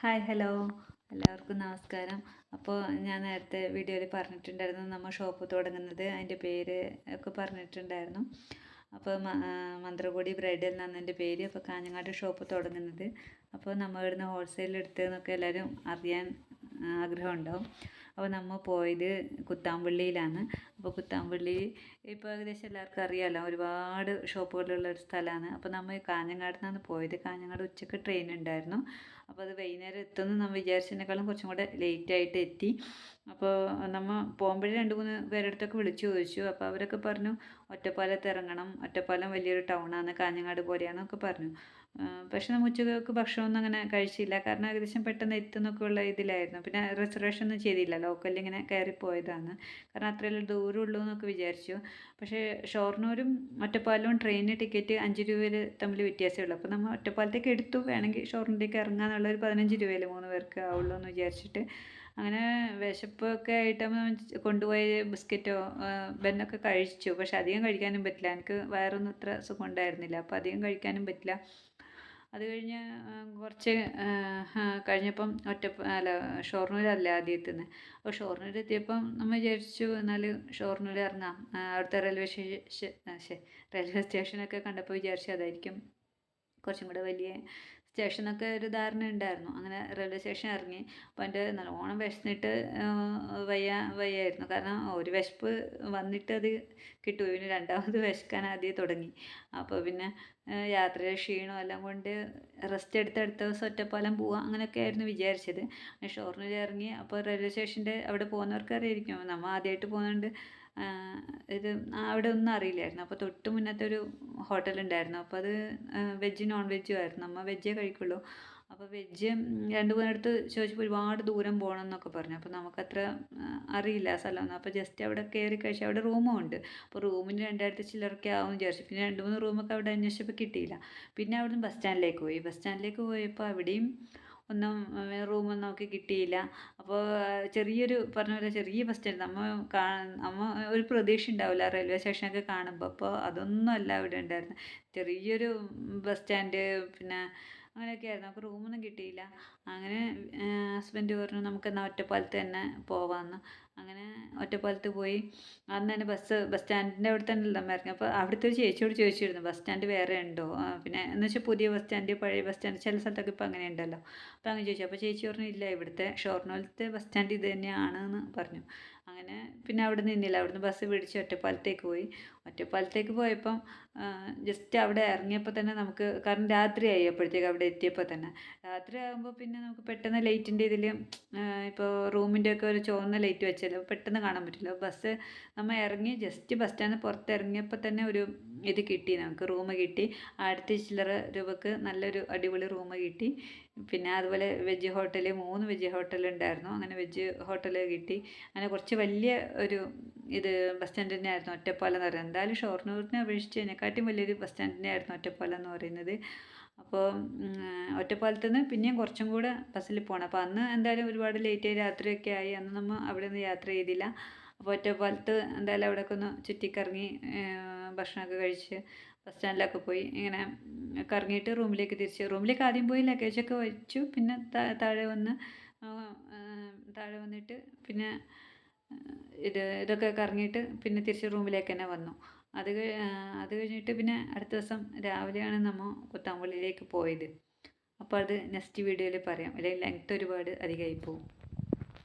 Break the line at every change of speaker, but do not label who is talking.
Hi hello എല്ലാവർക്കും നമസ്കാരം. അപ്പോൾ ഞാൻ നേരത്തെ വീഡിയോയിൽ പറഞ്ഞിട്ടുണ്ടായിരുന്നു നമ്മൾ ഷോപ്പ് തുടങ്ങുന്നത്, അതിൻ്റെ പേര് ഒക്കെ പറഞ്ഞിട്ടുണ്ടായിരുന്നു. അപ്പോൾ മന്ത്രകോടി ബ്രൈഡൽ എന്നാണ് എൻ്റെ പേര്. അപ്പോൾ കാഞ്ഞങ്ങാട് ഷോപ്പ് തുടങ്ങുന്നത്. അപ്പോൾ നമ്മൾ ഇവിടുന്ന് ഹോൾസെയിൽ എടുത്തതെന്നൊക്കെ എല്ലാവരും അറിയാൻ ആഗ്രഹമുണ്ടാവും. അപ്പോൾ നമ്മൾ പോയത് കുത്താമ്പള്ളിയിലാണ്. അപ്പോൾ കുത്താമ്പള്ളി ഇപ്പോൾ ഏകദേശം എല്ലാവർക്കും അറിയാമല്ലോ, ഒരുപാട് ഷോപ്പുകളുള്ള ഒരു സ്ഥലമാണ്. അപ്പോൾ നമ്മൾ കാഞ്ഞങ്ങാട് നിന്നാണ് പോയത്. കാഞ്ഞങ്ങാട് ഉച്ചയ്ക്ക് ട്രെയിൻ ഉണ്ടായിരുന്നു. അപ്പോൾ അത് വൈകുന്നേരം എത്തുമെന്ന് നമ്മൾ വിചാരിച്ചതിനേക്കാളും കുറച്ചും കൂടെ ലേറ്റായിട്ട് എത്തി. അപ്പോൾ നമ്മൾ പോകുമ്പോഴേ 2-3 പേരെടുത്തൊക്കെ വിളിച്ചു ചോദിച്ചു. അപ്പോൾ അവരൊക്കെ പറഞ്ഞു ഒറ്റപ്പാലത്ത് ഇറങ്ങണം, ഒറ്റപ്പാലം വലിയൊരു ടൗണാണ്, കാഞ്ഞങ്ങാട് പോലെയാണെന്നൊക്കെ പറഞ്ഞു. പക്ഷെ നമ്മൾ ഉച്ചയ്ക്ക് ഭക്ഷണമൊന്നും അങ്ങനെ കഴിച്ചില്ല. കാരണം ഏകദേശം പെട്ടെന്ന് എത്തുന്നൊക്കെ ഉള്ള ഇതിലായിരുന്നു. പിന്നെ റിസർവേഷൻ ഒന്നും ചെയ്തില്ല, ലോക്കലിൽ ഇങ്ങനെ കയറിപ്പോയതാണ്. കാരണം അത്രയല്ലേ ദൂരമുള്ളൂ എന്നൊക്കെ വിചാരിച്ചു. പക്ഷേ ഷൊർണൂരും ഒറ്റപ്പാലവും ട്രെയിനിന് ടിക്കറ്റ് 5 രൂപയിൽ തമ്മിൽ വ്യത്യാസമേ ഉള്ളൂ. അപ്പോൾ നമ്മൾ ഒറ്റപ്പാലത്തേക്ക് എടുത്തു, വേണമെങ്കിൽ ഷൊർണൂരിലേക്ക് ഇറങ്ങാമെന്നുള്ള ഒരു 15 രൂപയിൽ 3 പേർക്ക് ആവുള്ളൂ എന്ന് വിചാരിച്ചിട്ട് അങ്ങനെ വിശപ്പൊക്കെ ആയിട്ട് കൊണ്ടുപോയ ബിസ്ക്കറ്റോ ബന്നൊക്കെ കഴിച്ചു. പക്ഷെ അധികം കഴിക്കാനും പറ്റില്ല, എനിക്ക് വയറൊന്നും അത്ര സുഖം ഉണ്ടായിരുന്നില്ല. അപ്പോൾ അധികം കഴിക്കാനും പറ്റില്ല. അത് കഴിഞ്ഞ് കുറച്ച് കഴിഞ്ഞപ്പം ഷൊർണൂരല്ല ആദ്യം എത്തുന്നത്. അപ്പോൾ ഷൊർണൂർ എത്തിയപ്പം നമ്മൾ വിചാരിച്ചു എന്നാൽ ഷൊർണൂർ ഇറങ്ങാം. അവിടുത്തെ റെയിൽവേ സ്റ്റേഷനൊക്കെ കണ്ടപ്പോൾ വിചാരിച്ചു അതായിരിക്കും കുറച്ചും കൂടെ വലിയ സ്റ്റേഷനൊക്കെ ഒരു ധാരണ ഉണ്ടായിരുന്നു. അങ്ങനെ റെയിൽവേ സ്റ്റേഷൻ ഇറങ്ങി. അപ്പോൾ എൻ്റെ നല്ലോണം വിശന്നിട്ട് വയ്യായിരുന്നു. കാരണം ഒരു വിശപ്പ് വന്നിട്ട് അത് കിട്ടുമോ, പിന്നെ രണ്ടാമത് വിശക്കാൻ ആദ്യം തുടങ്ങി. അപ്പോൾ പിന്നെ യാത്രയുടെ ക്ഷീണം എല്ലാം കൊണ്ട് റെസ്റ്റ് എടുത്ത് അടുത്ത ദിവസം ഒറ്റപ്പാലം പോവാം അങ്ങനെയൊക്കെ ആയിരുന്നു വിചാരിച്ചത്. ഷൊർണൂർ ഇറങ്ങി. അപ്പോൾ റെയിൽവേ സ്റ്റേഷൻ്റെ അവിടെ പോകുന്നവർക്ക് അറിയായിരിക്കും, നമ്മൾ ആദ്യമായിട്ട് പോകുന്നുണ്ട് ഇത് അവിടെ ഒന്നും അറിയില്ലായിരുന്നു. അപ്പോൾ തൊട്ട് മുന്നത്തെ ഒരു ഹോട്ടലുണ്ടായിരുന്നു. അപ്പോൾ അത് വെജ് നോൺ വെജും ആയിരുന്നു. നമ്മൾ വെജേ കഴിക്കുള്ളൂ. അപ്പോൾ വെജ് 2-3 അടുത്ത് ചോദിച്ചപ്പോൾ ഒരുപാട് ദൂരം പോകണം എന്നൊക്കെ പറഞ്ഞു. അപ്പോൾ നമുക്കത്ര അറിയില്ല ആ സ്ഥലമൊന്നും. അപ്പോൾ ജസ്റ്റ് അവിടെ കയറി കഴിച്ചു. അവിടെ റൂമും ഉണ്ട്. അപ്പോൾ റൂമിന് 2000 ചില്ലറൊക്കെ ആവും വിചാരിച്ചു. പിന്നെ 2-3 റൂമൊക്കെ അവിടെ അന്വേഷിച്ചപ്പോൾ കിട്ടിയില്ല. പിന്നെ അവിടുന്ന് ബസ് സ്റ്റാൻഡിലേക്ക് പോയി. ബസ് സ്റ്റാൻഡിലേക്ക് പോയപ്പോൾ അവിടെയും ഒന്നും റൂമൊന്നും നമുക്ക് കിട്ടിയില്ല. അപ്പോൾ ചെറിയൊരു പറഞ്ഞ പോലെ ചെറിയ ബസ് സ്റ്റാൻഡ്, നമ്മൾ ഒരു പ്രതീക്ഷ ഉണ്ടാവില്ല റെയിൽവേ സ്റ്റേഷനൊക്കെ കാണുമ്പോൾ. അപ്പോൾ അതൊന്നും അല്ല അവിടെ ഉണ്ടായിരുന്നത്. ചെറിയൊരു ബസ് സ്റ്റാൻഡ്, പിന്നെ അങ്ങനെയൊക്കെ ആയിരുന്നു. അപ്പോൾ റൂമൊന്നും കിട്ടിയില്ല. അങ്ങനെ ഹസ്ബൻഡ് പറഞ്ഞു നമുക്കെന്നാൽ ഒറ്റപ്പാലത്ത് തന്നെ പോവാമെന്ന്. അങ്ങനെ ഒറ്റപ്പാലത്ത് പോയി. അന്ന് തന്നെ ബസ് സ്റ്റാൻഡിൻ്റെ അവിടെ തന്നെ അല്ല നമ്മൾ ഇറങ്ങി. അപ്പോൾ അവിടുത്തെ ഒരു ചേച്ചിയോട് ചോദിച്ചിരുന്നു ബസ് സ്റ്റാൻഡ് വേറെ ഉണ്ടോ, പിന്നെ എന്ന് വെച്ചാൽ പുതിയ ബസ് സ്റ്റാൻഡ് പഴയ ബസ് സ്റ്റാൻഡ് ചില സ്ഥലത്തൊക്കെ ഇപ്പോൾ അങ്ങനെ ഉണ്ടല്ലോ. അപ്പോൾ അങ്ങനെ ചോദിച്ചു. അപ്പോൾ ചേച്ചി പറഞ്ഞു ഇല്ല, ഇവിടുത്തെ ഷൊർണൂരിലത്തെ ബസ് സ്റ്റാൻഡ് ഇത് തന്നെയാണെന്ന് പറഞ്ഞു. അങ്ങനെ പിന്നെ അവിടെ നിന്നില്ല, അവിടുന്ന് ബസ് പിടിച്ച് ഒറ്റപ്പാലത്തേക്ക് പോയി. ഒറ്റപ്പാലത്തേക്ക് പോയപ്പം ജസ്റ്റ് അവിടെ ഇറങ്ങിയപ്പോൾ തന്നെ നമുക്ക്, കാരണം രാത്രിയായി അപ്പോഴത്തേക്ക് അവിടെ എത്തിയപ്പോൾ തന്നെ. രാത്രി ആകുമ്പോൾ പിന്നെ നമുക്ക് പെട്ടെന്ന് ലൈറ്റിൻ്റെ ഇതിൽ ഇപ്പോൾ റൂമിൻ്റെ ഒക്കെ ഒരു ചുവന്ന ലൈറ്റ് വെച്ചല്ലോ പെട്ടെന്ന് കാണാൻ പറ്റില്ല. ബസ് നമ്മൾ ഇറങ്ങി ജസ്റ്റ് ബസ് സ്റ്റാൻഡ് പുറത്ത് ഇറങ്ങിയപ്പോൾ തന്നെ ഒരു ഇത് കിട്ടി, നമുക്ക് റൂം കിട്ടി. 1000 ചില്ലറ രൂപക്ക് നല്ലൊരു അടിപൊളി റൂം കിട്ടി. പിന്നെ അതുപോലെ വെജ് ഹോട്ടൽ, 3 വെജ് ഹോട്ടൽ ഉണ്ടായിരുന്നു. അങ്ങനെ വെജ് ഹോട്ടൽ കിട്ടി. അങ്ങനെ കുറച്ച് വലിയ ഒരു ഇത് ബസ് സ്റ്റാൻഡ് തന്നെയായിരുന്നു ഒറ്റപ്പാലം എന്ന് പറയുന്നത്. എന്തായാലും ഷൊർണൂരിനെ അപേക്ഷിച്ച് അതിനെക്കാട്ടും വലിയൊരു ബസ് സ്റ്റാൻഡ് തന്നെയായിരുന്നു ഒറ്റപ്പാലം എന്ന് പറയുന്നത്. അപ്പോൾ ഒറ്റപ്പാലത്ത് നിന്ന് പിന്നെയും കുറച്ചും കൂടെ ബസ്സിൽ പോകണം. അപ്പോൾ അന്ന് എന്തായാലും ഒരുപാട് ലേറ്റായി, രാത്രിയൊക്കെ ആയി. അന്ന് നമ്മൾ അവിടെ നിന്ന് യാത്ര ചെയ്തില്ല. അപ്പോൾ ഒറ്റപ്പാലത്ത് എന്തായാലും അവിടെയൊക്കെ ഒന്ന് ചുറ്റിക്കറങ്ങി ഭക്ഷണമൊക്കെ കഴിച്ച് ബസ് സ്റ്റാൻഡിലൊക്കെ പോയി ഇങ്ങനെ കറങ്ങിയിട്ട് റൂമിലേക്ക് ആദ്യം പോയി ലഗേജൊക്കെ വെച്ചു. പിന്നെ താഴെ വന്നിട്ട് പിന്നെ ഇതൊക്കെ കറങ്ങിയിട്ട് പിന്നെ തിരിച്ച് റൂമിലേക്ക് തന്നെ വന്നു. അത് കഴിഞ്ഞിട്ട് പിന്നെ അടുത്ത ദിവസം രാവിലെയാണ് നമ്മൾ കുത്താമ്പള്ളിയിലേക്ക് പോയത്. അപ്പോൾ അത് നെക്സ്റ്റ് വീഡിയോയിൽ പറയാം, അല്ലെങ്കിൽ ലെങ്ത് ഒരുപാട് അധികമായി പോകും.